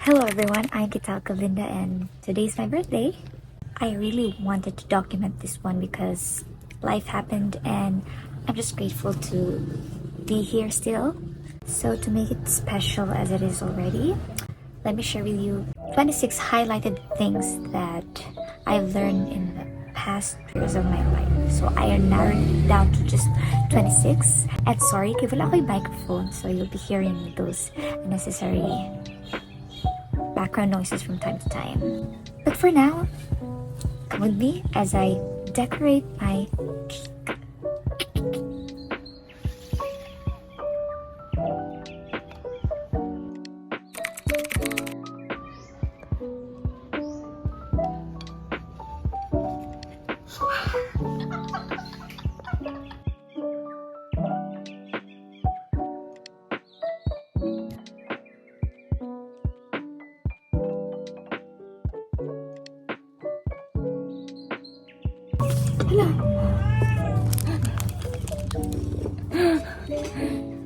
Hello everyone, I'm Kital Kalinda and today's my birthday. I really wanted to document this one because life happened and I'm just grateful to be here still. So to make it special as it is already, let me share with you 26 highlighted things that I've learned in the past years of my life. So I narrowed it down to just 26. And sorry, kaya wala ko yung microphone, so you'll be hearing those unnecessary background noises from time to time. But for now, come with me as I decorate my cake.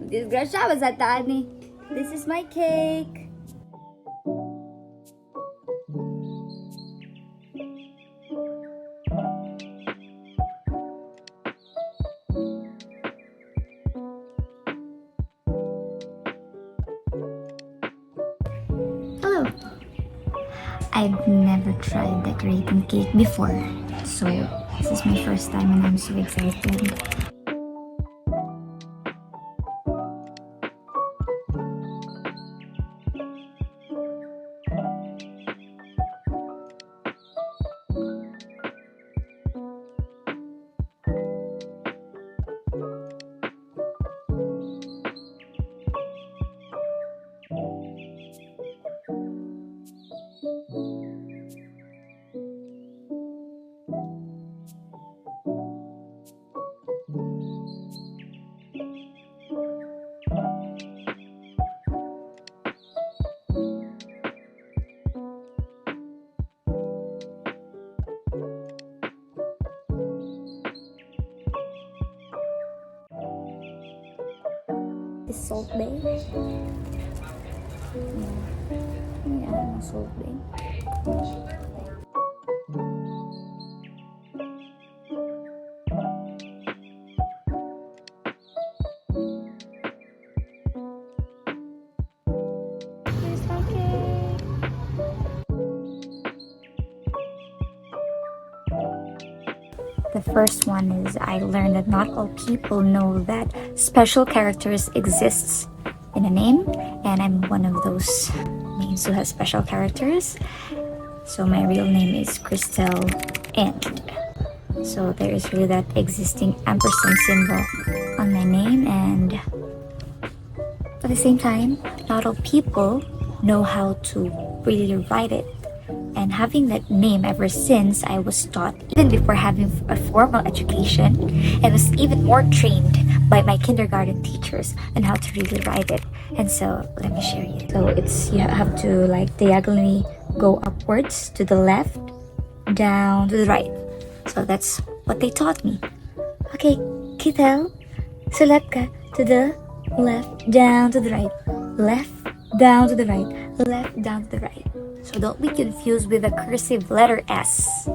Disgrasya, masataan eh. This is my cake. Hello. I've never tried decorating cake before, so this is my first time and I'm so excited. Is Salt Bay. Yeah, Salt Bay. Here's my cake. The first one is I learned that not all people know that special characters exists in a name, and I'm one of those names who has special characters. So my real name is Christelle and so there is really that existing ampersand symbol on my name, and at the same time not all people know how to really write it. And having that name ever since I was taught, even before having a formal education, and was even more trained by my kindergarten teachers on how to really write it. And so let me share you. So it's, you have to like diagonally go upwards to the left, down to the right. So that's what they taught me. Okay, Kitel, sulat ka to the left, down to the right, left, down to the right, left, down to the right. So don't be confused with the cursive letter S,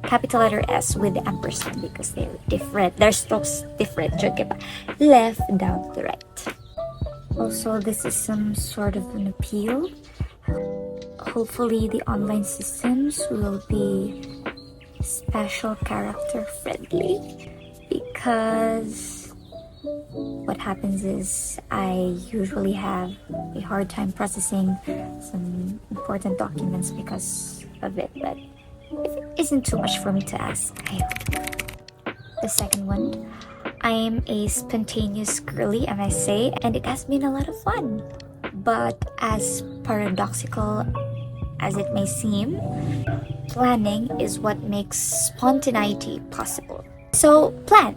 capital letter S with the ampersand, because they're different. Their strokes different. Left, down to the right. Also, this is some sort of an appeal. Hopefully, the online systems will be special character friendly, because what happens is I usually have a hard time processing some important documents because of it, but if it isn't too much for me to ask, I hope. The second one, I am a spontaneous girly, I must say, and it has been a lot of fun. But as paradoxical as it may seem, planning is what makes spontaneity possible. So plan.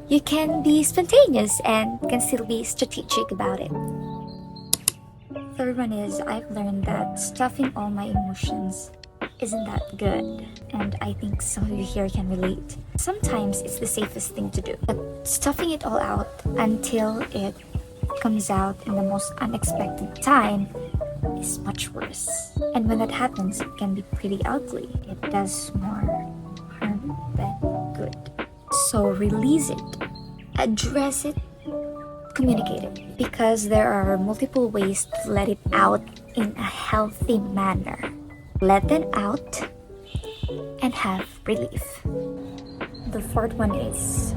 You can be spontaneous and can still be strategic about it. Third one is I've learned that stuffing all my emotions isn't that good, and I think some of you here can relate. Sometimes it's the safest thing to do, but stuffing it all out until it comes out in the most unexpected time is much worse. And when that happens, it can be pretty ugly. It does more harm than good. So release it, address it, communicate it. Because there are multiple ways to let it out in a healthy manner. Let them out and have relief. The fourth one is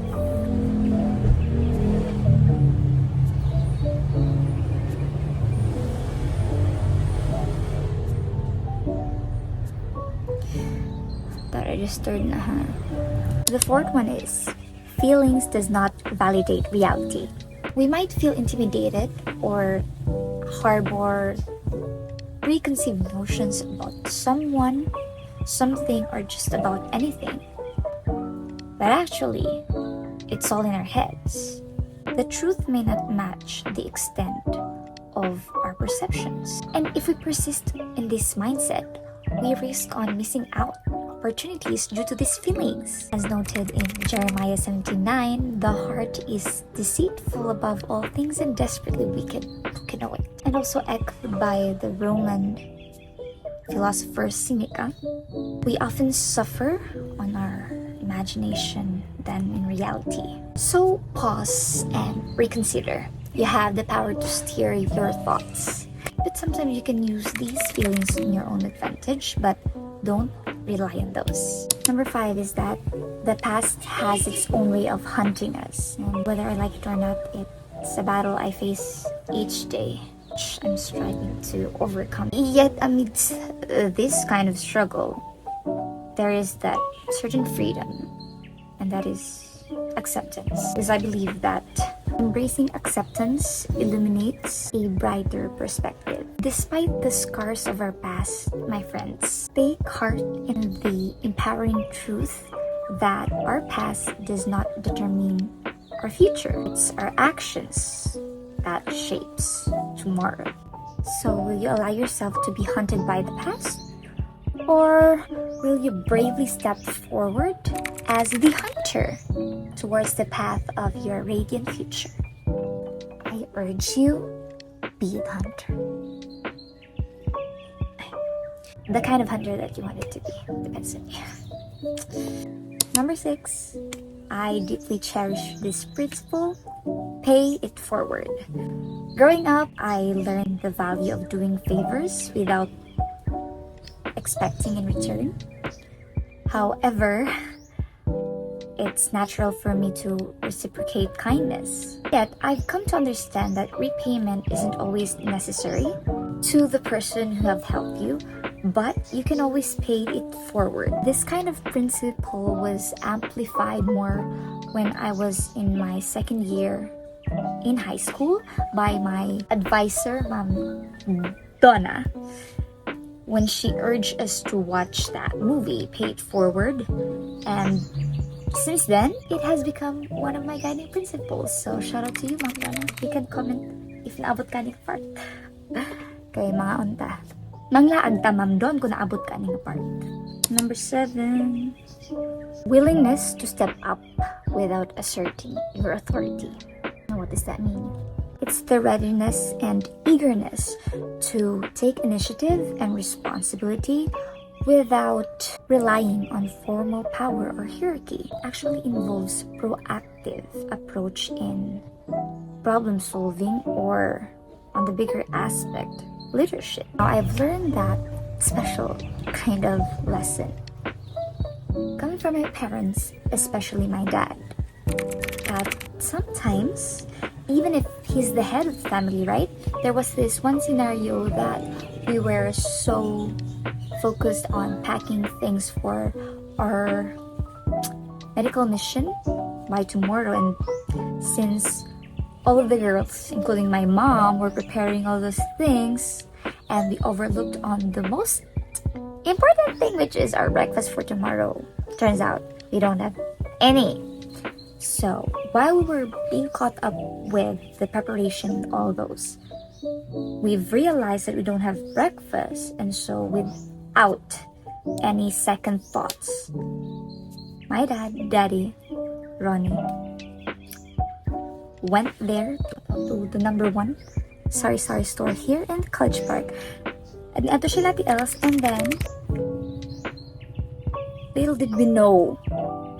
that registered na ha. The fourth one is feelings does not validate reality. We might feel intimidated or harbor preconceived notions about someone, something, or just about anything. But actually, it's all in our heads. The truth may not match the extent of our perceptions. And if we persist in this mindset, we risk on missing out opportunities due to these feelings. As noted in Jeremiah 17:9, the heart is deceitful above all things and desperately wicked. Who can know it? And also echoed by the Roman philosopher Seneca, we often suffer on our imagination than in reality. So pause and reconsider. You have the power to steer your thoughts. But sometimes you can use these feelings in your own advantage, but don't rely on those. Number 5 is that the past has its own way of hunting us. And whether I like it or not, it's a battle I face each day, which I'm striving to overcome. Yet amidst this kind of struggle, there is that certain freedom, and that is acceptance. Because I believe that embracing acceptance illuminates a brighter perspective. Despite the scars of our past, my friends, take heart in the empowering truth that our past does not determine our future. It's our actions that shapes tomorrow. So will you allow yourself to be hunted by the past? Or will you bravely step forward as the hunter towards the path of your radiant future? I urge you, be the hunter. The kind of hunter that you want it to be depends on you. Number 6, I deeply cherish this principle: pay it forward. Growing up, I learned the value of doing favors without expecting in return. However, it's natural for me to reciprocate kindness. Yet, I've come to understand that repayment isn't always necessary to the person who have helped you, but you can always pay it forward. This kind of principle was amplified more when I was in my second year in high school by my advisor, Ma'am Donna, when she urged us to watch that movie, Pay It Forward. And since then, it has become one of my guiding principles. So shout out to you, Ma'am Donna. You can comment if naabot ka ning part. Kay mga unta. Manglaag ta, Ma'am Don, kung naabot ka ning part. Number 7, willingness to step up without asserting your authority. Now, what does that mean? It's the readiness and eagerness to take initiative and responsibility without relying on formal power or hierarchy. It actually involves proactive approach in problem solving, or on the bigger aspect, leadership. Now, I've learned that special kind of lesson coming from my parents, especially my dad, that sometimes, even if he's the head of the family, right? There was this one scenario that we were so focused on packing things for our medical mission by tomorrow, and since all of the girls, including my mom, were preparing all those things, and we overlooked on the most important thing, which is our breakfast for tomorrow. Turns out we don't have any. So while we were being caught up with the preparation and all those, we've realized that we don't have breakfast, and so without any second thoughts, my daddy, Ronnie, went there to the number 1 sari-sari store here in College Park. And ato siya lati else, and then little did we know,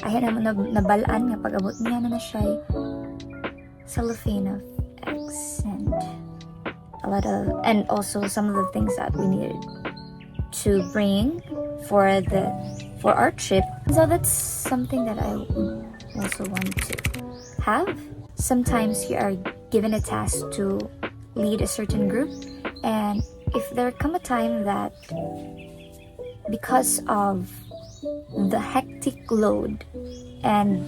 ayan naman nabalaan nga pag-abot niya na siya cellophane of eggs and a lot of, and also some of the things that we needed to bring for our trip. So that's something that I also want to have. Sometimes you are given a task to lead a certain group, and if there come a time that because of the hectic load and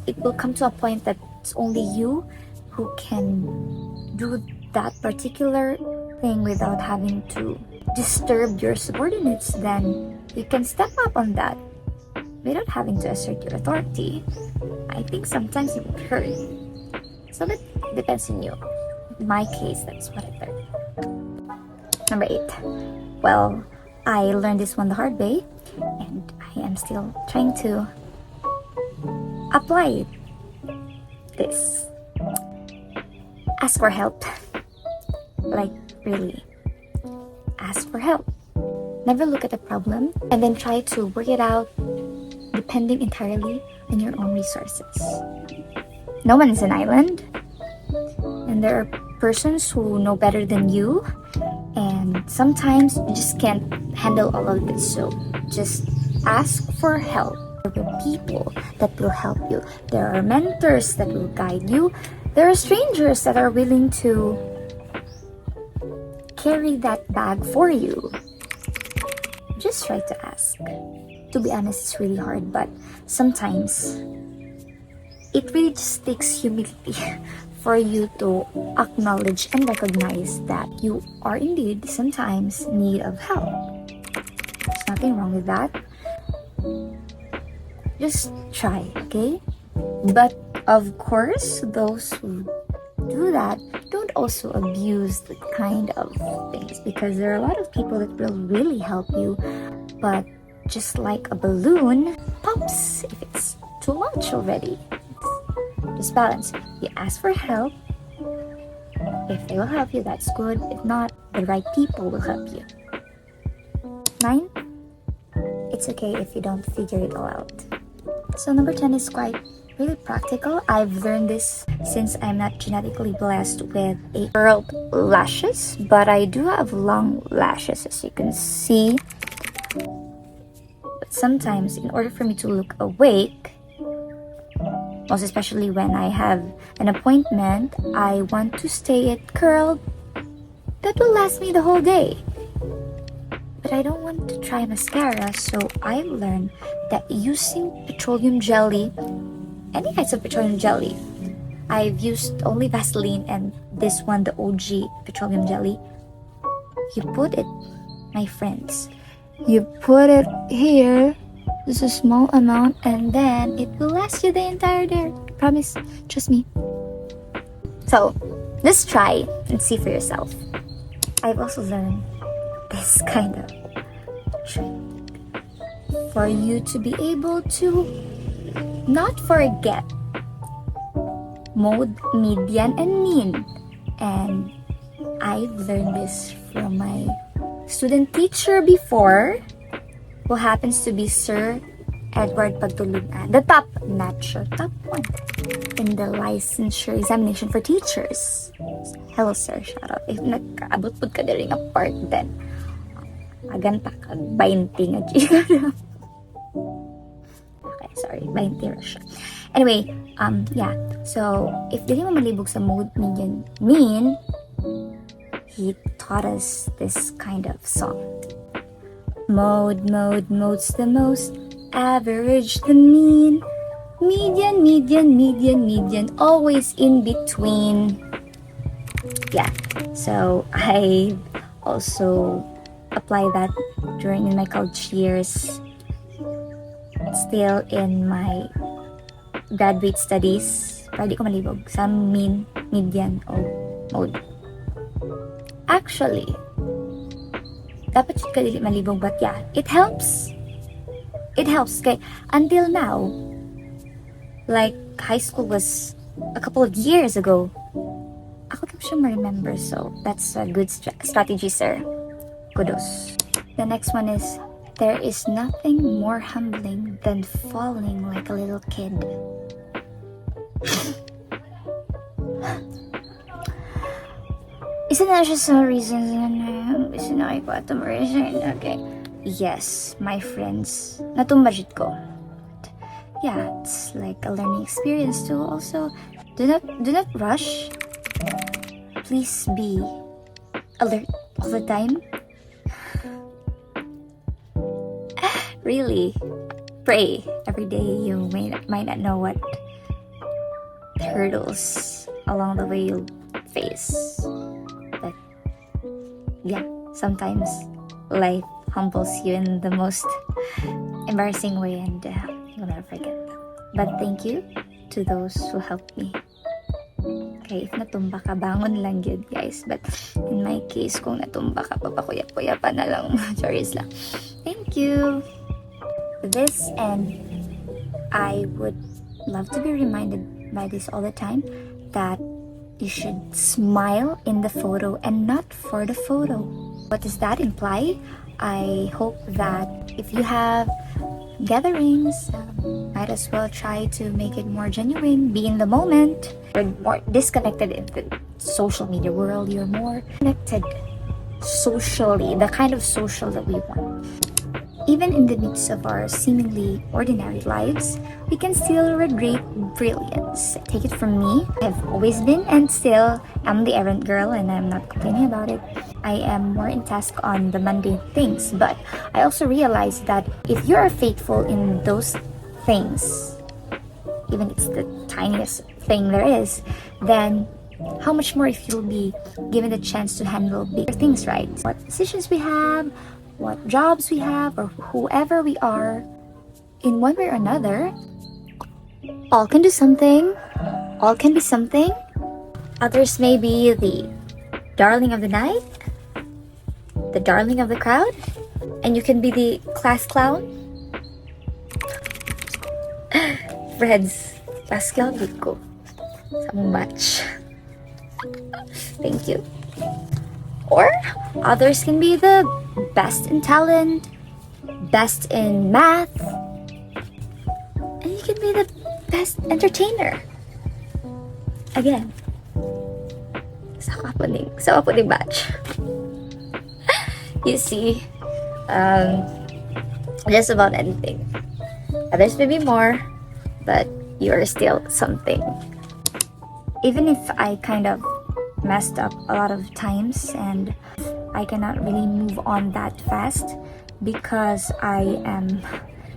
it will come to a point that it's only you who can do that particular thing without having to disturb your subordinates, then you can step up on that without having to assert your authority. I think sometimes it would hurt, so that depends on you. In my case, that's what I learned. Number 8. Well, I learned this one the hard way, and I am still trying to apply this. Ask for help. Like, really. Ask for help. Never look at the problem and then try to work it out depending entirely on your own resources. No one is an island, and there are persons who know better than you, and sometimes you just can't handle all of this. So just ask for help. There are people that will help you. There are mentors that will guide you. There are strangers that are willing to carry that bag for you. Just try to ask. To be honest, it's really hard, but sometimes it really just takes humility for you to acknowledge and recognize that you are indeed sometimes in need of help. There's nothing wrong with that. Just try, okay? But of course, those who do that don't also abuse the kind of things, because there are a lot of people that will really help you, but just like a balloon, pops if it's too much already. Just balance. You ask for help. If they will help you, that's good. If not, the right people will help you. 9. It's okay if you don't figure it all out. So number 10 is quite really practical. I've learned this since I'm not genetically blessed with a curled lashes, but I do have long lashes, as you can see. But sometimes, in order for me to look awake, most especially when I have an appointment, I want to stay it curled. That will last me the whole day. But I don't want to try mascara, so I learned that using petroleum jelly, any kinds of petroleum jelly, I've used only Vaseline and this one, the OG petroleum jelly. You put it, my friends, you put it here, just a small amount, and then it will last you the entire day. Promise, trust me. So, just try and see for yourself. I've also learned this kind of trick for you to be able to not forget mode, median, and mean. And I've learned this from my student teacher before, who happens to be Sir Edward Pagtulugan, the top one in the licensure examination for teachers. Hello, sir. Shout out. If nagkaabot po ka diri nga part, then aganta kag 20 nga chika. Okay, sorry, 20 ra siya. Anyway, yeah. So, if dili mo malibog sa mode, median, mean, he taught us this kind of song. Mode's the most, average the mean, median, always in between. Yeah, so I also apply that during my college years, still in my graduate studies, para di ko malibog sa mean, median, o mode. Actually, dapat ka dili malibog, but yeah, it helps. It helps. Okay, until now, like high school was a couple of years ago, ako siya ma-remember. So, that's a good strategy, sir. Kudos. The next one is, there is nothing more humbling than falling like a little kid. Isa na siya sa reasons na sinakay ko at okay. Yes, my friends, natumbajit ko. Yeah, it's like a learning experience too. Also, do not rush. Please be alert all the time. Really, pray every day. You might not know what hurdles along the way you'll face, but yeah, sometimes life humbles you in the most embarrassing way, and you'll never forget that. But thank you to those who helped me. Okay, if natumba ka, bangon lang yun, guys. But in my case, kung natumba ka, papakuyap-kuyap pa na lang. Sorries lang. Thank you. This, and I would love to be reminded by this all the time, that you should smile in the photo and not for the photo. What does that imply? I hope that if you have gatherings, might as well try to make it more genuine, be in the moment. You're more disconnected in the social media world. You're more connected socially, the kind of social that we want. Even in the midst of our seemingly ordinary lives, we can still radiate brilliance. Take it from me, I've always been and still am the errand girl, and I'm not complaining about it. I am more in task on the mundane things, but I also realize that if you are faithful in those things, even it's the tiniest thing there is, then how much more if you'll be given the chance to handle bigger things, right? What decisions we have, what jobs we have, or whoever we are, in one way or another, all can do something, all can be something. Others may be the darling of the night, the darling of the crowd, and you can be the class clown. Fred's class clown ko sa mong batch. Thank you. Or others can be the best in talent, best in math, and you can be the best entertainer. Again, sa kapuning batch. You see, just about anything. Others may be more, but you're still something. Even if I kind of messed up a lot of times and I cannot really move on that fast because I am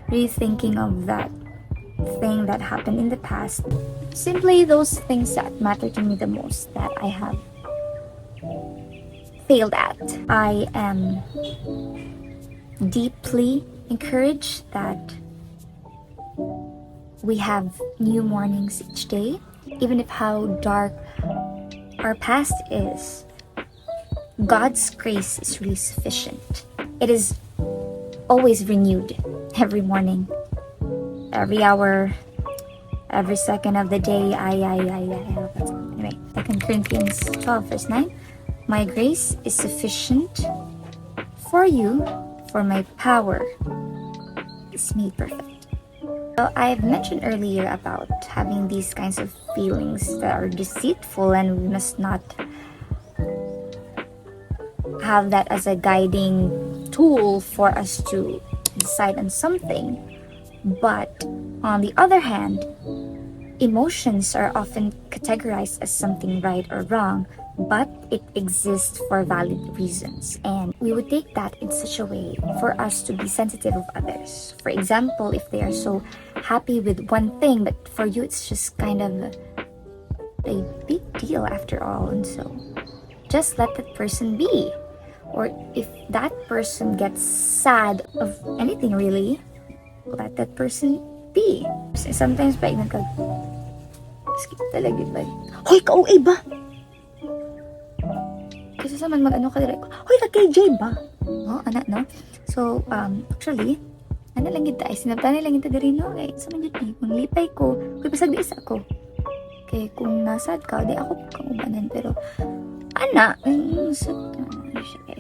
really thinking of that thing that happened in the past. Simply those things that matter to me the most that I have failed at. I am deeply encouraged that we have new mornings each day, even if how dark our past is. God's grace is really sufficient. It is always renewed every morning, every hour, every second of the day. Anyway, 2 Corinthians 12 verse 9. My grace is sufficient for you, for my power is made perfect. So I've mentioned earlier about having these kinds of feelings that are deceitful, and we must not have that as a guiding tool for us to decide on something. But on the other hand, emotions are often categorized as something right or wrong, but it exists for valid reasons, and we would take that in such a way for us to be sensitive of others. For example, if they are so happy with one thing, but for you it's just kind of a big deal after all, and so just let that person be. Or if that person gets sad of anything really, let that person be. Sometimes pag skip talaga ba? Hoy, ka-OA ba? Kasi sa man mag-ano ka direct, hoy, ka-KJ ba? No, anak, no? So, actually, ano lang yun tayo, sinabtani lang yun tayo rin, no? Okay, sa man yun, kung lipay ko, kung pasag isa ko. Kaya kung nasad ka, di ako kang ubanan. Pero,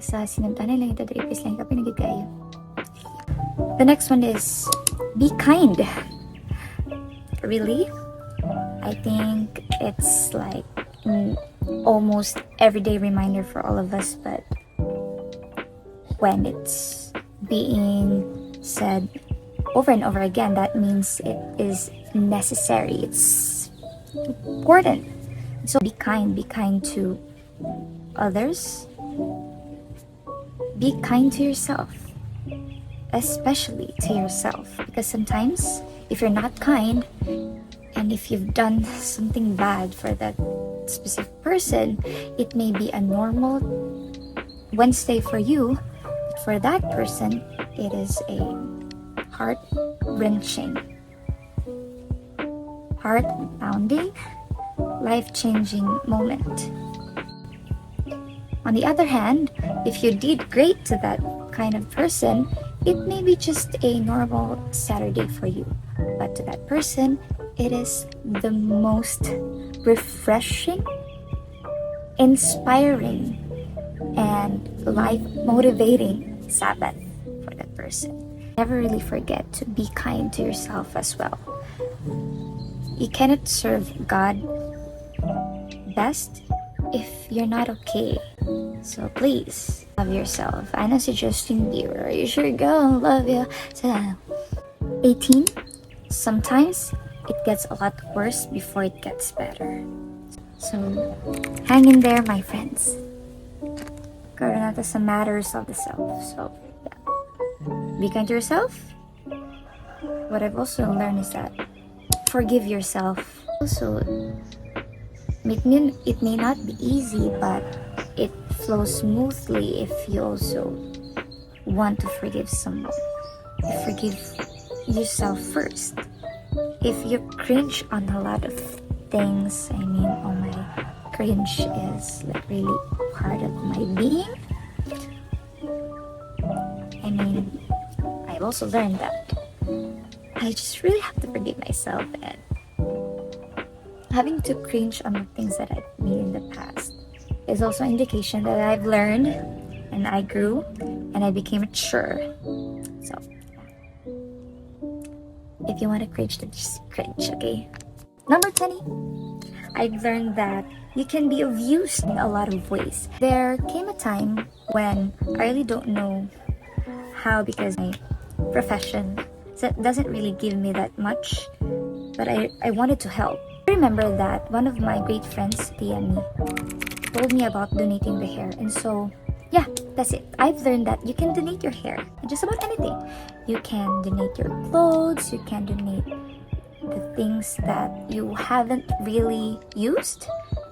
sa sinuntanan lang ito, 3 pesos lang ka pinagigaya. The next one is, be kind. Really? I think it's like almost everyday reminder for all of us, but when it's being said over and over again, that means it is necessary. It's important. So be kind to others. Be kind to yourself, especially to yourself, because sometimes if you're not kind and if you've done something bad for that specific person, it may be a normal Wednesday for you, but for that person it is a heart-wrenching, heart-pounding, life-changing moment. On the other hand, if you did great to that kind of person, it may be just a normal Saturday for you. But to that person, it is the most refreshing, inspiring, and life-motivating Sabbath for that person. Never really forget to be kind to yourself as well. You cannot serve God best if you're not okay. So please love yourself. I know si Justin Bieber, you sure gonna love yourself. 18. Sometimes it gets a lot worse before it gets better. So hang in there, my friends. Karoon natin sa matters of the self. So yeah. Be kind to yourself. What I've also learned is that forgive yourself. Also, it may not be easy, but it flows smoothly if you also want to forgive someone. You forgive yourself first. If you cringe on a lot of things, I mean, oh my, cringe is like really part of my being. I mean, I've also learned that I just really have to forgive myself, and having to cringe on the things that I've made in the past is also an indication that I've learned and I grew and I became mature. So, if you want to cringe, then just cringe, okay? Number 20, I've learned that you can be of use in a lot of ways. There came a time when I really don't know how, because my profession doesn't really give me that much, but I wanted to help. I remember that one of my great friends, Tiani, told me about donating the hair, and so yeah, that's it. I've learned that you can donate your hair, just about anything. You can donate your clothes, you can donate the things that you haven't really used,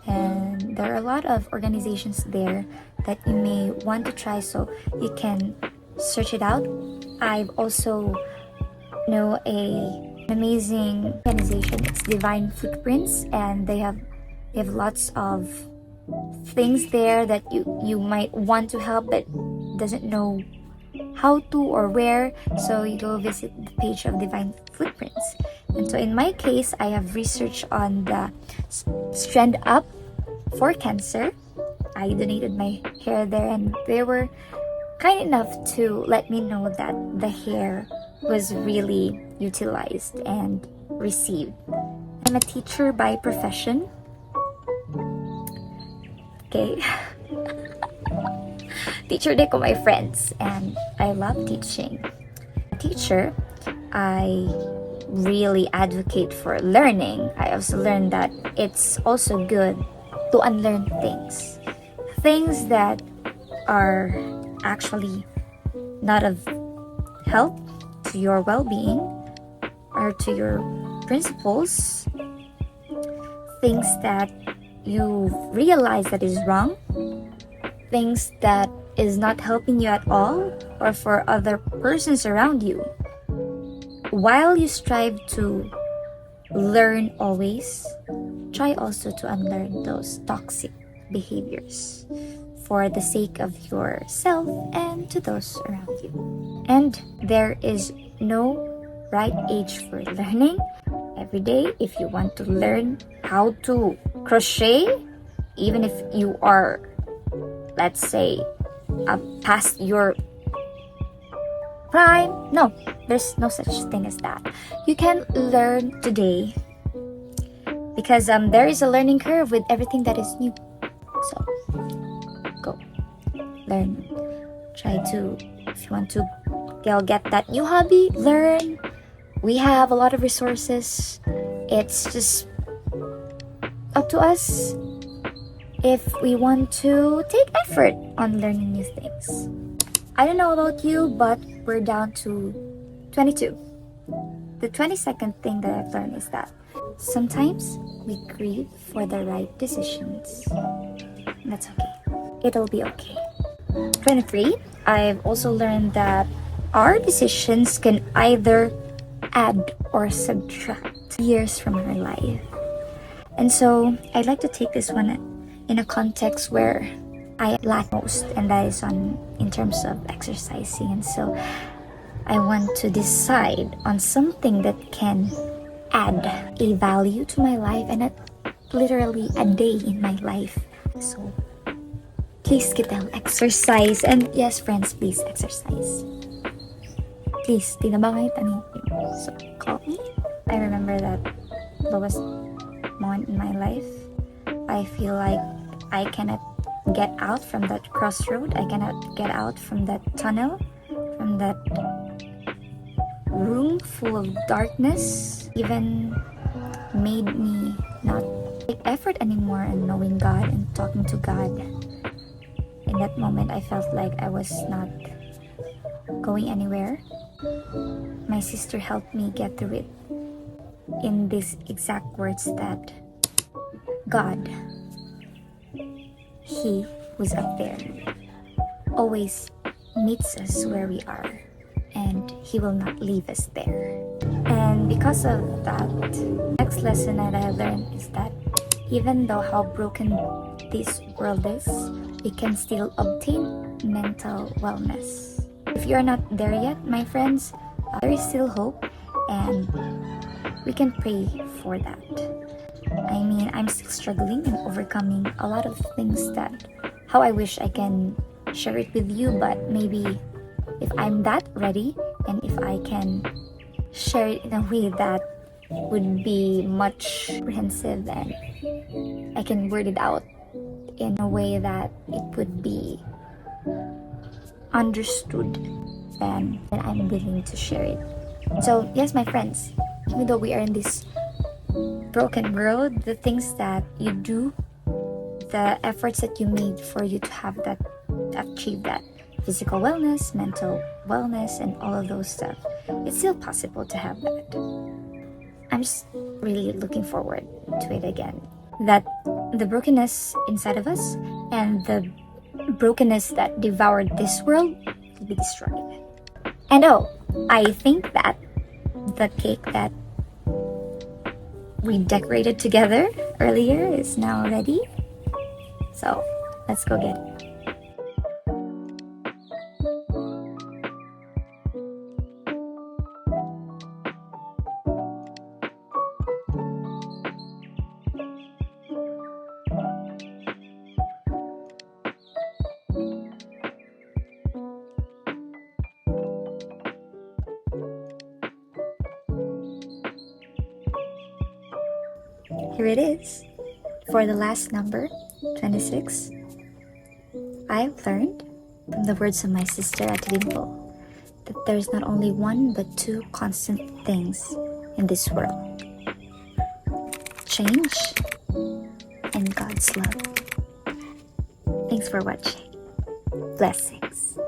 and there are a lot of organizations there that you may want to try, so you can search it out. I've also know an amazing organization. It's Divine Footprints, and they have lots of things there that you might want to help but doesn't know how to or where, so you go visit the page of Divine Footprints. And so in my case, I have researched on the Strand Up for cancer. I donated my hair there, and they were kind enough to let me know that the hair was really utilized and received. I'm a teacher by profession. Okay. Teacher din ko my friends, and I love teaching. Teacher, I really advocate for learning. I also learned that it's also good to unlearn things that are actually not of help to your well-being or to your principles, things that you realize that is wrong, things that is not helping you at all or for other persons around you. While you strive to learn always, try also to unlearn those toxic behaviors for the sake of yourself and to those around you. And there is no right age for learning, every day. If you want to learn how to crochet, even if you are, let's say, past your prime, no, there's no such thing as that. You can learn today because there is a learning curve with everything that is new. So go learn. Try to, if you want to get that new hobby, learn. We have a lot of resources. It's just up to us if we want to take effort on learning new things. I don't know about you, but we're down to 22. The 22nd thing that I've learned is that sometimes we grieve for the right decisions. That's okay. It'll be okay. 23, I've also learned that our decisions can either add or subtract years from our life. And so I'd like to take this one in a context where I lack most, and that is in terms of exercising. And so I want to decide on something that can add a value to my life and literally a day in my life. So please exercise. And yes, friends, please exercise. Please, di na ba kayo tanipin? So call me. I remember that lowest moment in my life. I feel like I cannot get out from that crossroad. I cannot get out from that tunnel, from that room full of darkness. Even made me not take effort anymore in knowing God and talking to God. In that moment, I felt like I was not going anywhere. My sister helped me get through it in these exact words that God, He who's up there, always meets us where we are, and He will not leave us there. And because of that, next lesson that I learned is that even though how broken this world is, we can still obtain mental wellness. If you're not there yet, my friends, there is still hope, and we can pray for that. I mean, I'm still struggling and overcoming a lot of things that how I wish I can share it with you, but maybe if I'm that ready and if I can share it in a way that would be much comprehensive and I can word it out in a way that it would be understood, then I'm willing to share it. So yes, my friends, even though we are in this broken world, the things that you do, the efforts that you made for you to have that, achieve that physical wellness, mental wellness, and all of those stuff, it's still possible to have that. I'm just really looking forward to it again. That the brokenness inside of us and the brokenness that devoured this world will be destroyed. And oh, I think that the cake that we decorated together earlier is now ready. So let's go get it. Here it is. For the last number, 26, I've learned from the words of my sister at Limbo that there's not only one but two constant things in this world: change and God's love. Thanks for watching. Blessings.